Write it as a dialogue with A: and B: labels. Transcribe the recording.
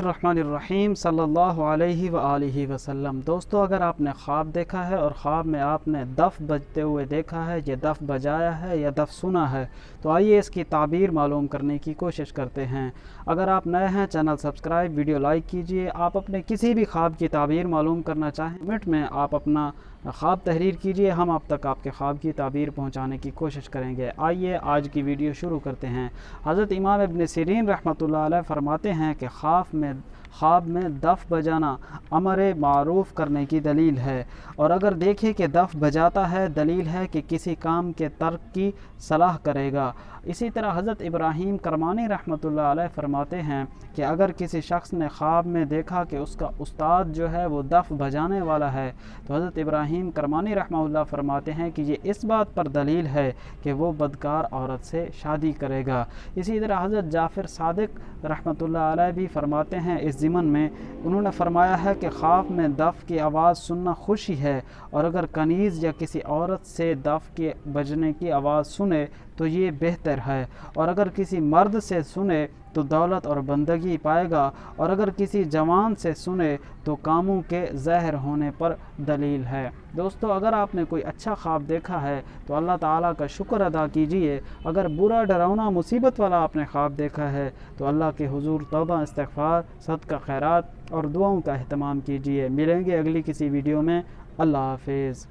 A: बिस्मिल्लाहिर्रहमानिर्रहीम सल्लल्लाहु अलैहि व आलिहि वसल्लम। दोस्तों, अगर आपने ख्वाब देखा है और ख्वाब में आपने दफ़ बजते हुए देखा है, ये दफ़ बजाया है या दफ़ सुना है, तो आइए इसकी ताबीर मालूम करने की कोशिश करते हैं। अगर आप नए हैं, चैनल सब्सक्राइब, वीडियो लाइक कीजिए। आप अपने किसी भी ख्वाब की ताबीर मालूम करना चाहें, कमेंट में आप अपना ख्वाब तहरीर कीजिए, हम आप तक आपके ख्वाब की ताबीर पहुंचाने की कोशिश करेंगे। आइए आज की वीडियो शुरू करते हैं। हज़रत इमाम इब्न सिरीन रहमतुल्लाह अलैह फरमाते हैं कि ख्वाब में दफ़ बजाना अमर मारूफ़ करने की दलील है, और अगर देखें कि दफ़ बजाता है, दलील है कि किसी काम के तर्क की सलाह करेगा। इसी तरह हज़रत इब्राहीम करमानी रहमतुल्लाह अलैह फरमाते हैं कि अगर किसी शख्स ने ख्वाब में देखा कि उसका उस्ताद जो है वो दफ़ बजाने वाला है, तो हज़रत इब्राहीम करमानी रहमतुल्लाह फरमाते हैं कि ये इस बात पर दलील है कि वो बदकार औरत से शादी करेगा। इसी तरह हज़रत जाफ़र सादिक रहमतुल्लाह अलैह भी फरमाते हैं, इस ज़िमन में उन्होंने फरमाया है कि ख्वाब में दफ़ की आवाज़ सुनना खुशी है, और अगर कनीज़ या किसी औरत से दफ़ के बजने की आवाज़ सुने तो ये बेहतर है, और अगर किसी मर्द से सुने तो दौलत और बंदगी पाएगा, और अगर किसी जवान से सुने तो कामों के ज़ाहिर होने पर दलील है। दोस्तों, अगर आपने कोई अच्छा ख्वाब देखा है तो अल्लाह ताला का शुक्र अदा कीजिए। अगर बुरा, डरावना, मुसीबत वाला आपने ख्वाब देखा है तो अल्लाह के हुजूर तौबा, इस्तिग़फ़ार, सदका, खैरात और दुआओं का अहतमाम कीजिए। मिलेंगे अगली किसी वीडियो में। अल्लाह हाफ़िज़।